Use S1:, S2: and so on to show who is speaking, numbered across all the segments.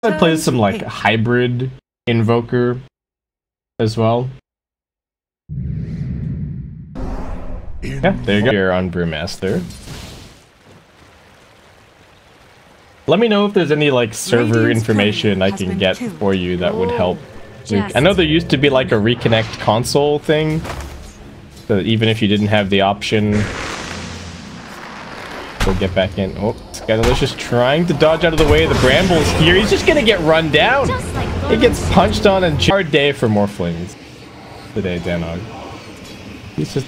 S1: I play some like hybrid invoker as well. Yeah, there you go. Here on Brewmaster. Let me know if there's any like server information I can get for you that would help. I know there used to be like a reconnect console thing, so that even if you didn't have the option, we'll get back in. Oh, Skydalicious trying to dodge out of the way of the brambles here. He's just gonna get run down. He gets punched on, and hard day for Morphlings today, Danog. He's just.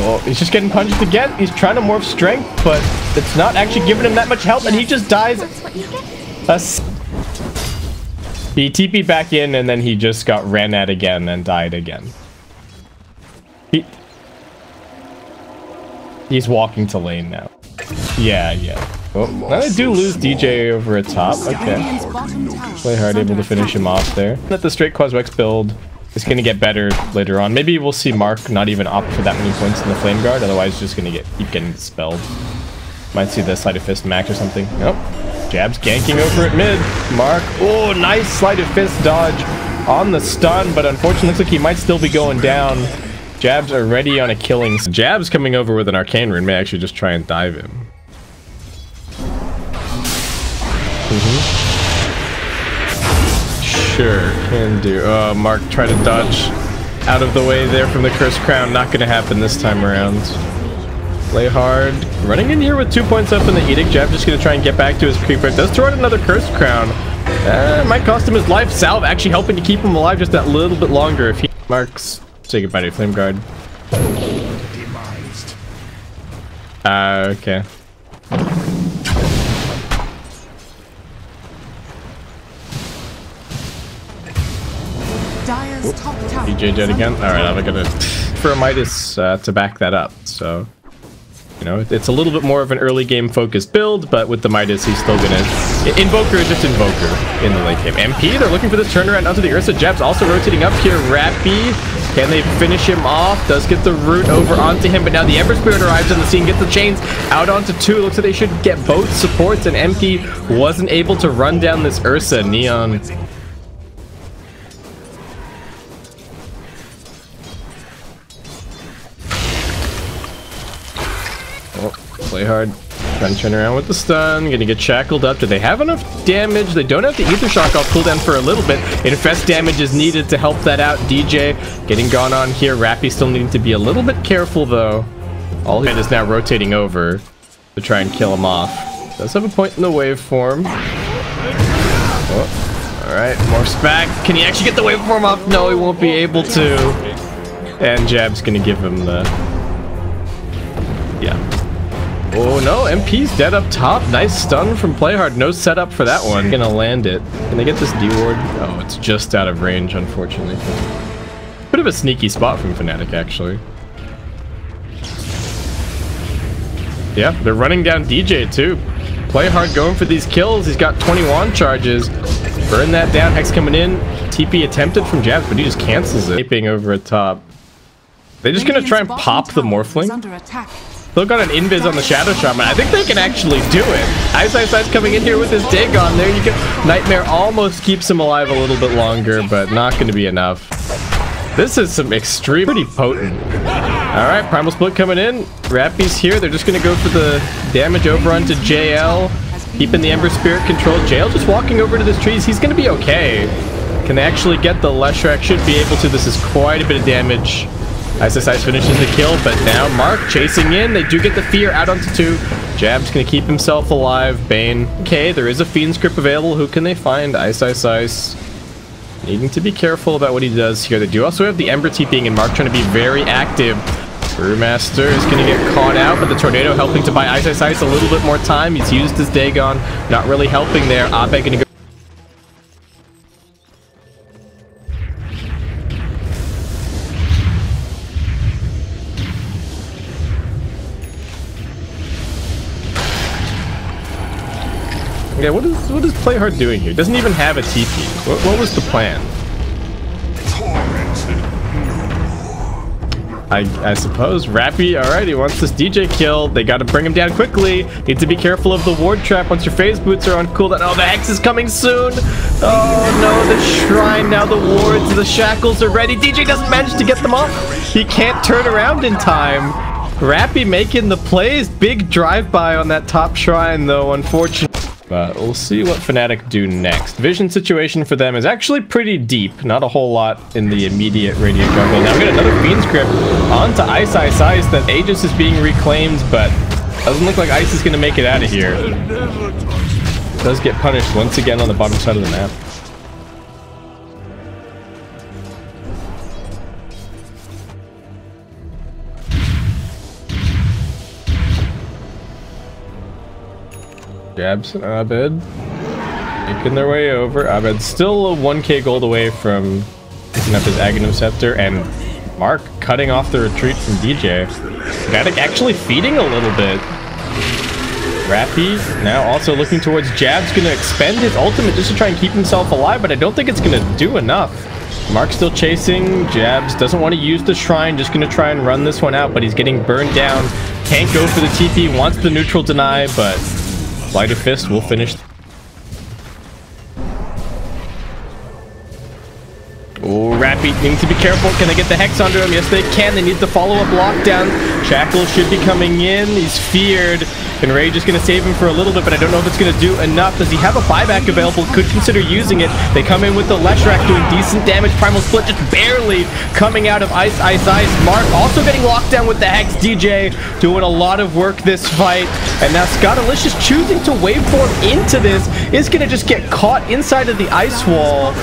S1: Oh, he's just getting punched again. He's trying to morph strength, but it's not actually giving him that much help, and he just dies. He TP'd back in, and then he just got ran at again and died again. He's walking to lane now. Yeah. Oh, now they do lose DJ over a top. Okay. Playhard able to finish him off there. That the straight Quaswex build is going to get better later on. Maybe we'll see Mark not even opt for that many points in the Flame Guard, otherwise just going to keep getting dispelled. Might see the Sleight of Fist max or something. Nope. Jab's ganking over at mid. Mark, oh, nice Sleight of Fist dodge on the stun, but unfortunately looks like he might still be going down. Jab's already on a killing. Jab's coming over with an Arcane Rune, may actually just try and dive him. Sure, can do. Oh, Mark tried to dodge out of the way there from the Cursed Crown. Not gonna happen this time around. Play hard. Running in here with 2 points up in the Edict. Jab just gonna try and get back to his creeper. Does throw out another Cursed Crown. Might cost him his life. Salve actually helping to keep him alive just that little bit longer. If he Marks, say goodbye to your Flame Guard. Okay. DJ Jet again. Alright, I'm gonna for a Midas to back that up. So, you know, it's a little bit more of an early game focused build, but with the Midas, he's still gonna. Invoker is just Invoker in the late game. MP, they're looking for this turnaround onto the Ursa. Jab's also rotating up here. Rappy, can they finish him off? Does get the root over onto him, but now the Ember Spirit arrives on the scene, gets the chains out onto 2. Looks like they should get both supports, and MP wasn't able to run down this Ursa. Neon. Play hard. Trying to turn around with the stun. Gonna get shackled up. Do they have enough damage? They don't have the Ether Shock off cooldown for a little bit. Infest damage is needed to help that out. DJ getting gone on here. Rappy still needing to be a little bit careful though. All he is now rotating over to try and kill him off. Does have a point in the waveform. Oh, alright, morphs back. Can he actually get the waveform off? No, he won't be able to. And Jab's gonna give him the... Yeah. Oh no, MP's dead up top. Nice stun from Playhard. No setup for that one. Gonna land it. Can they get this D-ward? Oh, it's just out of range, unfortunately. Bit of a sneaky spot from Fnatic, actually. Yeah, they're running down DJ too. Playhard going for these kills. He's got 21 charges. Burn that down. Hex coming in. TP attempted from Jabs, but he just cancels it. Aping over at top. They're just gonna try and pop the Morphling. Still got an invis on the Shadow Shaman. I think they can actually do it. Ice coming in here with his Dagon. There you go. Nightmare almost keeps him alive a little bit longer, but not going to be enough. This is some pretty potent. Alright, Primal Split coming in. Rappy's here. They're just going to go for the damage over onto JL. Keeping the Ember Spirit controlled. JL just walking over to this trees. He's going to be okay. Can they actually get the Leshrac? Should be able to. This is quite a bit of damage. Ice finishes the kill, but now Mark chasing in. They do get the fear out onto 2. Jab's gonna keep himself alive. Bane. Okay, there is a Fiend script available. Who can they find? Ice. Needing to be careful about what he does here. They do also have the Ember TPing, and Mark trying to be very active. Brewmaster is gonna get caught out, but the Tornado helping to buy Ice a little bit more time. He's used his Dagon. Not really helping there. Abe gonna go. Yeah, what is Playhard doing here? Doesn't even have a TP. What was the plan? I suppose. Rappy, alright, he wants this DJ kill. They gotta bring him down quickly. Need to be careful of the ward trap once your phase boots are on cooldown. Oh, the Hex is coming soon. Oh no, the Shrine, now the wards, the shackles are ready. DJ doesn't manage to get them off. He can't turn around in time. Rappy making the plays. Big drive-by on that top Shrine though, unfortunately. But we'll see what Fnatic do next. Vision situation for them is actually pretty deep. Not a whole lot in the immediate radiant jungle. Now we get another Fiend script onto Ice. That Aegis is being reclaimed, but doesn't look like Ice is going to make it out of here. Does get punished once again on the bottom side of the map. Jabs and Abed making their way over. Abed's still a 1k gold away from picking up his Aghanim Scepter, and Mark cutting off the retreat from DJ. Fnatic actually feeding a little bit. Rappy now also looking towards Jabs, gonna expend his ultimate just to try and keep himself alive, but I don't think it's gonna do enough. Mark's still chasing. Jabs doesn't want to use the Shrine, just gonna try and run this one out, but he's getting burned down. Can't go for the TP, wants the neutral deny, but Flight of Fist will finish. Oh, Rappy needs to be careful. Can they get the Hex onto him? Yes, they can. They need the follow-up lockdown. Shackle should be coming in. He's feared. And Rage is going to save him for a little bit, but I don't know if it's going to do enough. Does he have a buyback available? Could consider using it. They come in with the Leshrac doing decent damage. Primal Split just barely coming out of Ice. Mark also getting locked down with the Hex. DJ doing a lot of work this fight. And now Scottalicious choosing to waveform into this is going to just get caught inside of the ice wall.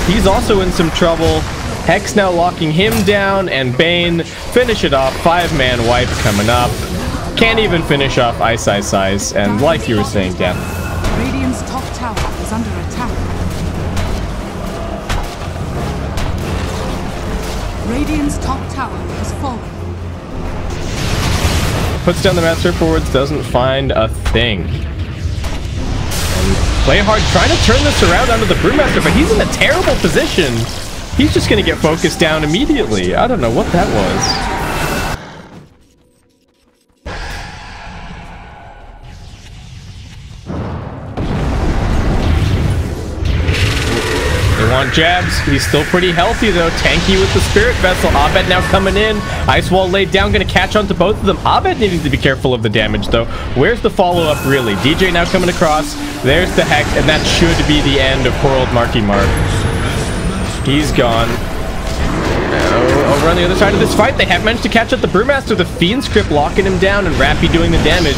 S1: He's also in some trouble. Hex now locking him down, and Bane finish it off. 5-man wipe coming up. Can't even finish off Ice. And like you were saying, Dan.
S2: Radiant's top tower is under attack. Radiant's top tower has fallen.
S1: Puts down the master forwards, doesn't find a thing. And Play Hard trying to turn this around onto the Brewmaster, but he's in a terrible position. He's just going to get focused down immediately. I don't know what that was. On Jabs, he's still pretty healthy though. Tanky with the Spirit Vessel. Abed now coming in. Ice Wall laid down, gonna catch on to both of them. Abed needing to be careful of the damage though. Where's the follow-up really? DJ now coming across. There's the Hex, and that should be the end of poor old Marky Mark. He's gone. Over on the other side of this fight, they have managed to catch up the Brewmaster. The Fiend script locking him down, and Rappy doing the damage.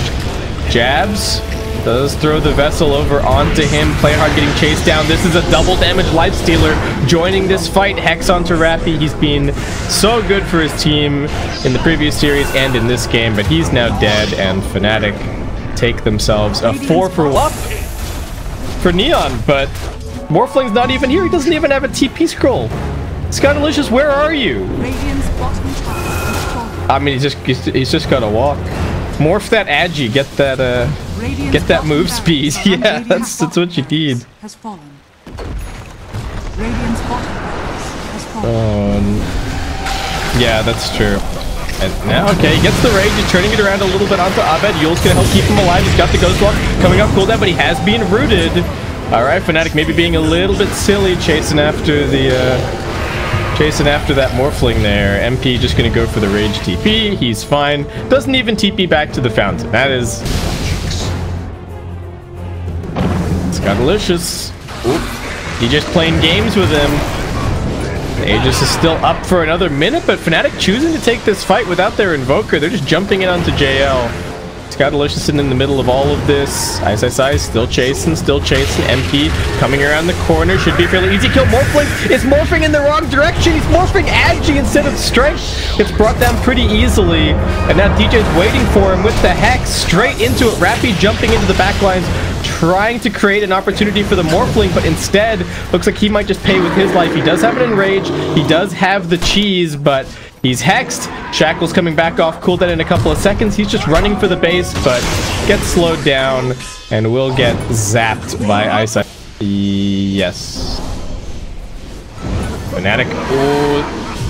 S1: Jabs does throw the Vessel over onto him. Playhard getting chased down. This is a double damage Lifestealer joining this fight. Hex onto Rappy. He's been so good for his team in the previous series and in this game, but he's now dead, and Fnatic take themselves a 4-for-1 for Neon, but Morphling's not even here. He doesn't even have a TP scroll. Scottalicious, where are you? I mean, he's just gotta walk. Morph that Agi, get that move speed. Yeah, that's what you need. Yeah, that's true. And now, okay, he gets the rage, he's turning it around a little bit onto Abed. Yule's gonna help keep him alive. He's got the Ghost Walk coming off cooldown, but he has been rooted. Alright, Fnatic maybe being a little bit silly, chasing after that Morphling there. MP just gonna go for the rage TP. He's fine. Doesn't even TP back to the fountain. That is Scottalicious. He's just playing games with him. Aegis is still up for another minute, but Fnatic choosing to take this fight without their Invoker. They're just jumping in onto JL. Scottalicious in the middle of all of this. Ice still chasing. MP coming around the corner. Should be a fairly easy kill. Morphling is morphing in the wrong direction. He's morphing Agi instead of Strength. It's brought down pretty easily. And now DJ's waiting for him with the Hex straight into it. Rappy jumping into the backlines, trying to create an opportunity for the Morphling, but instead looks like he might just pay with his life. He does have an Enrage. He does have the cheese, but he's hexed. Shackle's coming back off cooldown in a couple of seconds. He's just running for the base, but gets slowed down and will get zapped by Ice. Yes. Fnatic. Oh,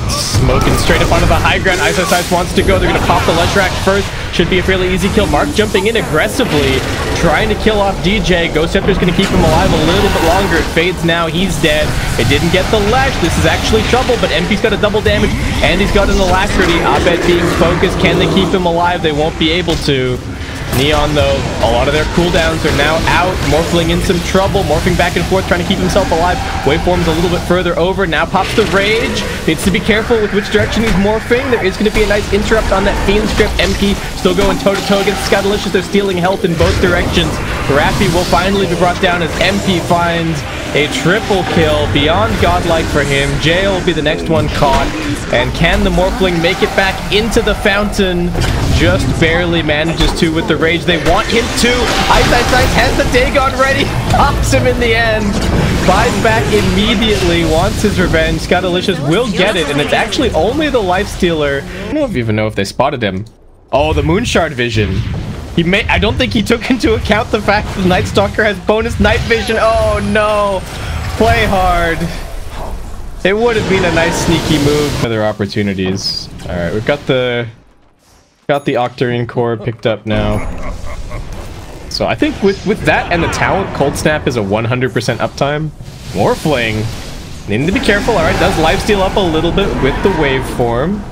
S1: Smoking straight up onto the high ground. Ice wants to go. They're going to pop the Leshrac first. Should be a fairly easy kill. Mark jumping in aggressively, trying to kill off DJ. Ghost Scepter's going to keep him alive a little bit longer. It fades now. He's dead. It didn't get the Lash. This is actually trouble, but MP's got a double damage, and he's got an Alacrity. Abed being focused. Can they keep him alive? They won't be able to. Neon, though, a lot of their cooldowns are now out. Morphling in some trouble, morphing back and forth, trying to keep himself alive. Waveform's a little bit further over. Now pops the Rage. Needs to be careful with which direction he's morphing. There is going to be a nice interrupt on that Fiend's Grip. MP still going toe-to-toe against Scottalicious. They're stealing health in both directions. Rappi will finally be brought down as MP finds a triple kill. Beyond godlike for him. Jay will be the next one caught. And can the Morphling make it back into the fountain? Just barely manages to with the Rage. They want him to. Ice has the Dagon ready. Pops him in the end. Buys back immediately. Wants his revenge. Scottalicious will get it. And it's actually only the Lifestealer. I don't even know if they spotted him. Oh, the Moonshard vision. I don't think he took into account the fact that the Night Stalker has bonus night vision. Oh no. Play hard. It would have been a nice sneaky move. Other opportunities. Alright, we've got the Octarine core picked up now. So I think with that and the talent, Cold Snap is a 100% uptime. Morphling. Needing to be careful. Alright, does lifesteal up a little bit with the waveform.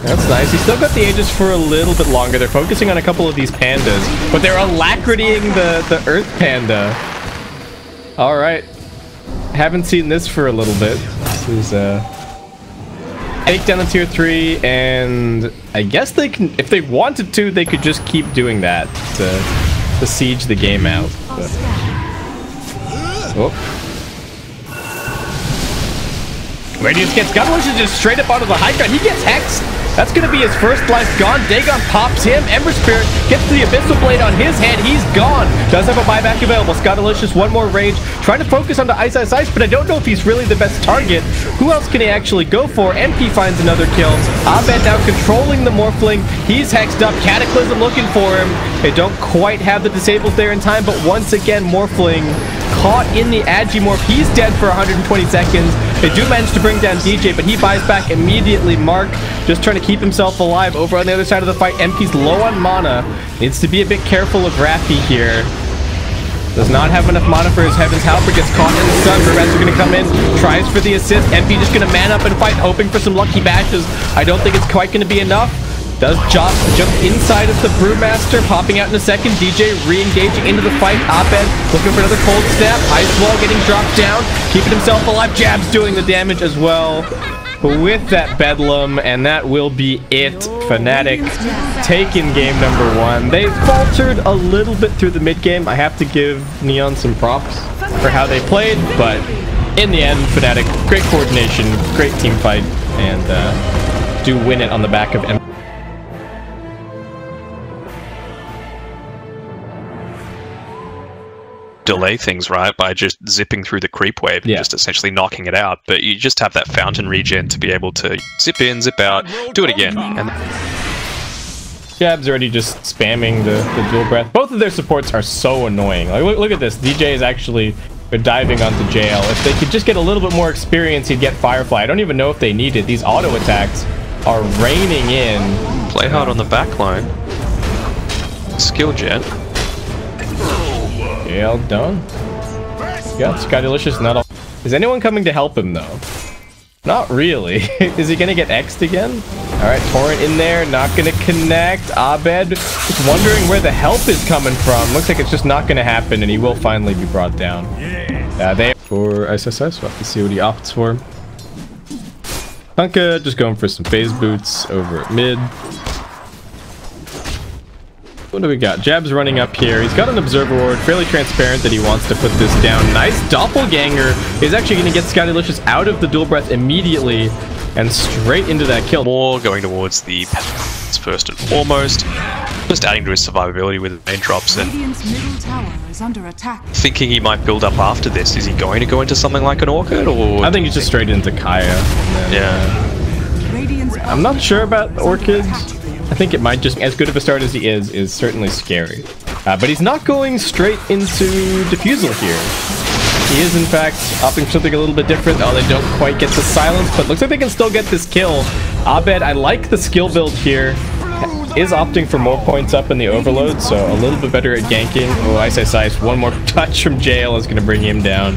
S1: That's nice. He's still got the Aegis for a little bit longer. They're focusing on a couple of these pandas, but they're alacritying the Earth Panda. Alright. Haven't seen this for a little bit. This is take down the tier 3, and I guess they can, if they wanted to, they could just keep doing that to siege the game out. But. Oh. Radius gets Scottalicious just straight up onto the high ground. He gets Hexed. That's going to be his first life gone. Dagon pops him. Ember Spirit gets the Abyssal Blade on his hand. He's gone. Does have a buyback available. Scottalicious, one more Rage. Trying to focus onto Ice, but I don't know if he's really the best target. Who else can he actually go for? MP finds another kill. Abed now controlling the Morphling. He's hexed up. Cataclysm looking for him. They don't quite have the disables there in time, but once again, Morphling caught in the Agimorph. He's dead for 120 seconds. They do manage to bring down DJ, but he buys back immediately. Mark just trying to keep himself alive. Over on the other side of the fight, MP's low on mana. Needs to be a bit careful of Rappi here. Does not have enough mana for his Heaven's Halberd. Gets caught in the stun. Revenge are going to come in. Tries for the assist. MP just going to man up and fight, hoping for some lucky bashes. I don't think it's quite going to be enough. Does jump inside of the Brewmaster, popping out in a second. DJ re-engaging into the fight. Abed looking for another Cold Snap. Ice Wall getting dropped down, keeping himself alive. Jab's doing the damage as well. With that Bedlam, and that will be it. Fnatic taking game number 1. They faltered a little bit through the mid game. I have to give Neon some props for how they played, but in the end, Fnatic, great coordination, great team fight, and do win it on the back of
S3: delay things, right, by just zipping through the creep wave and just essentially knocking it out. But you just have that fountain regen to be able to zip in, zip out, do it again. And
S1: Jab's already just spamming the dual breath. Both of their supports are so annoying. Like, look at this. DJ is actually diving onto jail. If they could just get a little bit more experience, he'd get Firefly. I don't even know if they need it. These auto attacks are raining in.
S3: Play hard on the back line. Skill jet.
S1: Jail done. Yeah, Scottalicious not all. Is anyone coming to help him though? Not really. Is he gonna get X'd again? Alright, Torrent in there, not gonna connect. Abed just wondering where the help is coming from. Looks like it's just not gonna happen, and he will finally be brought down. They for SSS, we'll have to see what he opts for. Hunka just going for some phase boots over at mid. What do we got? Jab's running up here. He's got an Observer Ward, fairly transparent that he wants to put this down. Nice Doppelganger is actually going to get Scottalicious out of the dual breath immediately and straight into that kill.
S3: More going towards the first and foremost, just adding to his survivability with main drops and
S2: middle tower is under attack.
S3: Thinking he might build up after this. Is he going to go into something like an Orchid, or
S1: I think he's just straight into Kaya.
S3: Yeah.
S1: I'm not sure about Orchids. I think it might just, as good of a start as he is certainly scary. But he's not going straight into Diffusal here. He is, in fact, opting for something a little bit different. Oh, they don't quite get the silence, but looks like they can still get this kill. Abed, I like the skill build here. Is opting for more points up in the overload, so a little bit better at ganking. Oh, Ice. One more touch from JL is going to bring him down.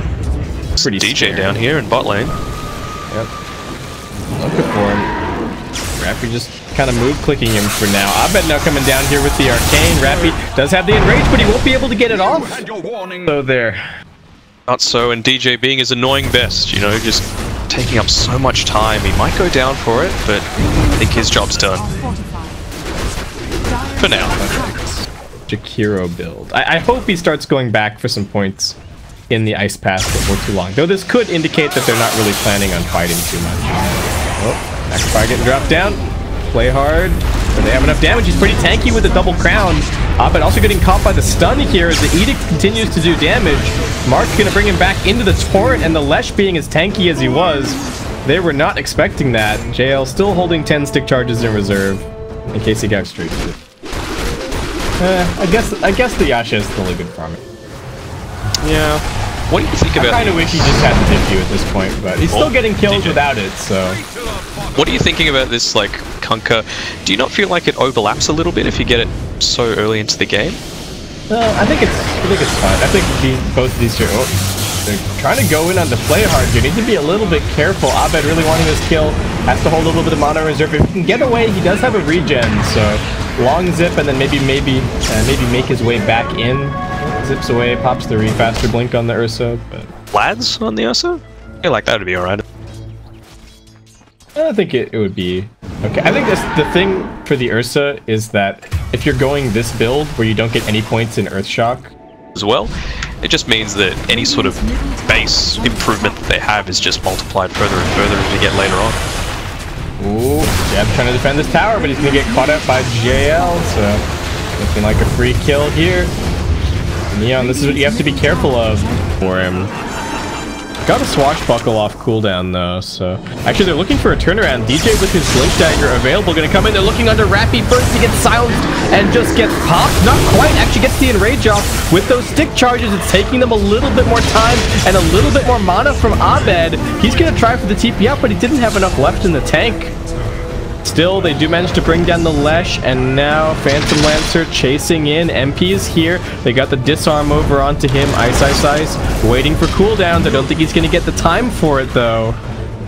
S1: Pretty DJ scary.
S3: Down here in bot lane.
S1: Yep. Looking for him. Rappy just kind of move clicking him for now. Abed now coming down here with the arcane. Rappy does have the enrage, but he won't be able to get it off. So there.
S3: Not so, and DJ being his annoying best, you know, just taking up so much time. He might go down for it, but I think his job's done. For now.
S1: Jakiro build. I hope he starts going back for some points in the ice pass before too long. Though this could indicate that they're not really planning on fighting too much. Oh, Sacrifice getting dropped down. Play hard. But they have enough damage. He's pretty tanky with the double crown. But also getting caught by the stun here as the Edict continues to do damage. Mark's going to bring him back into the torrent, and the Lesh being as tanky as he was, they were not expecting that. JL still holding 10 stick charges in reserve in case he got streaked. I guess the Yasha is still a good farmer.
S3: Yeah. What do you think about?
S1: I kind of wish he just had the Diffu at this point, but he's still getting kills without it. So,
S3: what are you thinking about this, like, Kunkka? Do you not feel like it overlaps a little bit if you get it so early into the game?
S1: I think it's fine. I think both of these two, they're trying to go in on the play hard. You need to be a little bit careful. Abed really wanting this kill, has to hold a little bit of mana in reserve. If he can get away, he does have a regen, so long zip and then maybe make his way back in. Zips away, pops the faster blink on the Ursa, but
S3: lads on the Ursa? I feel like that would be alright.
S1: I think it would be okay. I think the thing for the Ursa is that if you're going this build where you don't get any points in Earthshock
S3: as well, it just means that any sort of base improvement that they have is just multiplied further and further as we get later on.
S1: Ooh, Jab trying to defend this tower, but he's gonna get caught up by JL, so looking like a free kill here. Neon, this is what you have to be careful of for him. Got a swashbuckle off cooldown though, so actually they're looking for a turnaround. DJ with his blink dagger available, gonna come in. They're looking under Rappy first. He gets silenced and just gets popped. Not quite, actually gets the enrage off with those stick charges. It's taking them a little bit more time and a little bit more mana from Abed. He's gonna try for the TP out, but he didn't have enough left in the tank. Still, they do manage to bring down the Lesh, and now Phantom Lancer chasing in. MP is here. They got the disarm over onto him. Ice, waiting for cooldowns. I don't think he's going to get the time for it, though.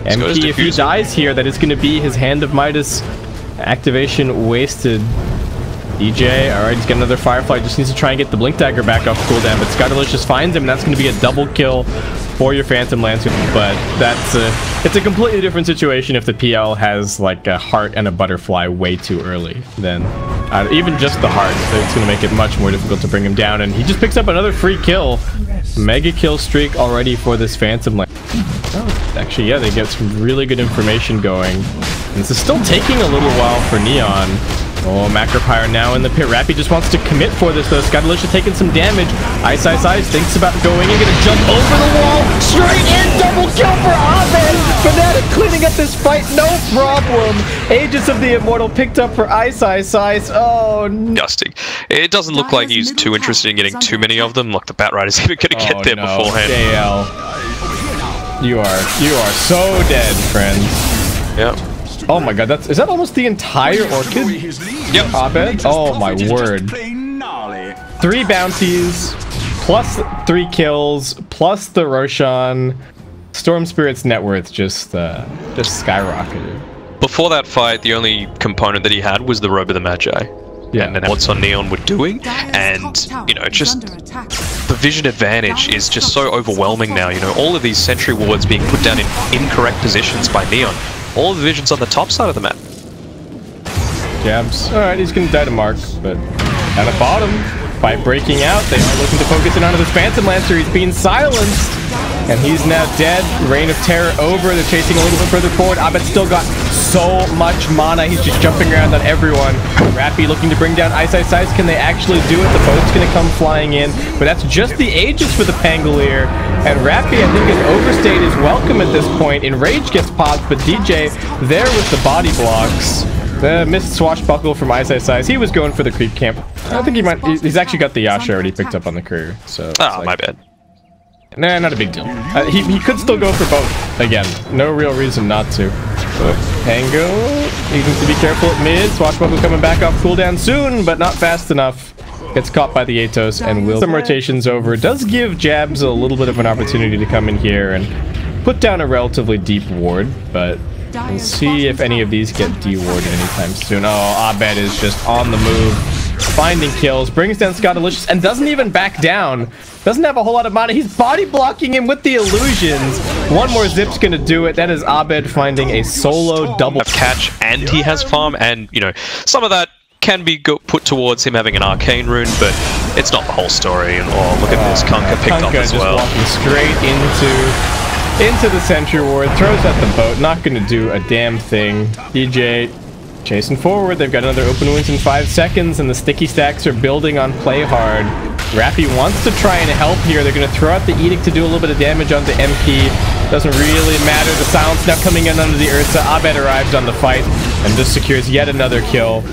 S1: MP, if he dies here, that is going to be his Hand of Midas activation wasted. DJ, alright, he's got another Firefly. Just needs to try and get the Blink Dagger back off cooldown, but Scottalicious finds him, and that's going to be a double kill for your Phantom Lancer. But it's a completely different situation if the PL has like a heart and a butterfly way too early. Then even just the heart, it's going to make it much more difficult to bring him down. And he just picks up another free kill. Mega kill streak already for this Phantom Lancer. Oh, actually, yeah, they get some really good information going. And this is still taking a little while for Neon. Oh, Macropyre now in the pit. Rappy just wants to commit for this, though. Scottalicious taking some damage. Ice thinks about going in, gonna jump over the wall. Straight in, double kill for Abed. Fnatic cleaning up this fight, no problem. Aegis of the Immortal picked up for Ice. Oh,
S3: disgusting. It doesn't look like he's too interested in getting too many of them. Like the Batrider's even gonna get there beforehand.
S1: JL, you are so dead, friends.
S3: Yep.
S1: Oh my god, is that almost the entire Orchid?
S3: Yep.
S1: Abed? Oh my word. 3 bounties, plus 3 kills, plus the Roshan. Storm Spirit's net worth just skyrocketed.
S3: Before that fight, the only component that he had was the Robe of the Magi. Yeah. And then what's on Neon were doing, and you know, just the vision advantage is just so overwhelming now. You know, all of these sentry wards being put down in incorrect positions by Neon. All the visions on the top side of the map.
S1: Jabs. Alright, he's gonna die to Mark, but at the bottom, fight breaking out. They are looking to focus in onto this Phantom Lancer. He's being silenced, and he's now dead. Reign of Terror over. They're chasing a little bit further forward. Abed still got so much mana. He's just jumping around on everyone. Rappy looking to bring down Ice. Can they actually do it? The boat's gonna come flying in, but that's just the Aegis for the Pangolier. And Rappy, I think, has overstayed his welcome at this point. Enrage gets popped, but DJ there with the body blocks. The missed swashbuckle from Ice. He was going for the creep camp. I think he's actually got the Yasha already picked up on the career. So
S3: oh, my bad.
S1: Nah, not a big deal. He could still go for both. Again, no real reason not to. But Tango, he needs to be careful at mid. Swashbuckle coming back off cooldown soon, but not fast enough. Gets caught by the Atos and will some rotations over. Does give Jabs a little bit of an opportunity to come in here and put down a relatively deep ward, but we'll see if any of these get de-warded anytime soon. Oh, Abed is just on the move, finding kills, brings down Scottalicious, and doesn't even back down. Doesn't have a whole lot of mana. He's body blocking him with the illusions. One more zip's gonna do it. That is Abed finding a solo double
S3: catch, and he has farm, and you know, some of that can be put towards him having an arcane rune, but it's not the whole story. And oh, look at this, Kunkka picked up as well.
S1: Just walking straight into the sentry ward, throws at the boat, not gonna do a damn thing. DJ chasing forward. They've got another open wounds in 5 seconds, and the sticky stacks are building on play hard. Rappy wants to try and help here. They're going to throw out the Edict to do a little bit of damage on the MP. Doesn't really matter. The silence now coming in under the Ursa. Abed arrives on the fight and just secures yet another kill.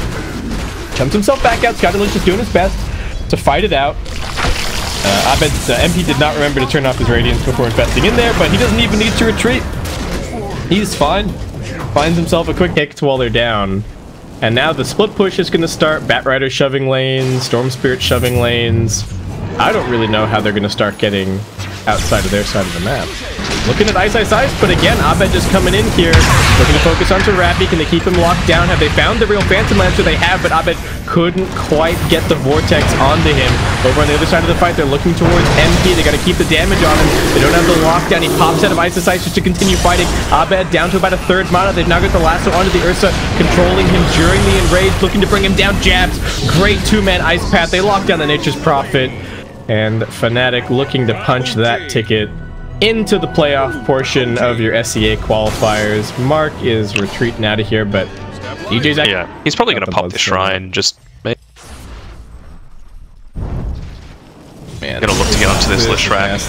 S1: Jumps himself back out. Scottalicious doing his best to fight it out. Abed, the MP did not remember to turn off his radiance before investing in there, but he doesn't even need to retreat. He's fine. Finds himself a quick hit while they're down. And now the split push is going to start. Batrider shoving lanes, Storm Spirit shoving lanes. I don't really know how they're going to start getting outside of their side of the map. Looking at Ice, but again, Abed just coming in here, looking to focus onto Rappy. Can they keep him locked down? Have they found the real Phantom Lancer? They have, but Abed couldn't quite get the Vortex onto him. Over on the other side of the fight, they're looking towards MP. They got to keep the damage on him. They don't have the lockdown. He pops out of Ice just to continue fighting. Abed down to about a third mana. They've now got the lasso onto the Ursa, controlling him during the enrage, looking to bring him down. Jabs, great two-man Ice Path. They lock down the Nature's Prophet. And Fnatic looking to punch that ticket into the playoff portion of your SEA qualifiers. Mark is retreating out of here, but DJ's actually...
S3: Yeah, he's probably going to pop the shrine, just... Man, going to look to get onto this Leshrac.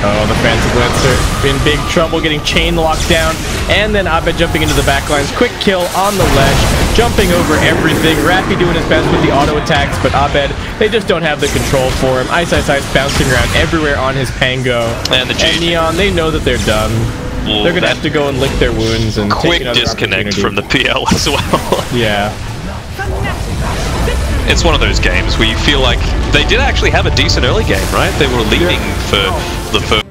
S1: Oh, the Phantom Lancer in big trouble, getting chain locked down, and then Abed jumping into the backlines. Quick kill on the ledge, jumping over everything. Rappy doing his best with the auto attacks, but Abed, they just don't have the control for him. Ice bouncing around everywhere on his Pango.
S3: And the
S1: Neon, they know that they're done. Ooh, they're gonna have to go and lick their wounds and
S3: quick disconnect from the PL as well.
S1: Yeah.
S3: It's one of those games where you feel like they did actually have a decent early game, right? They were leading for the first...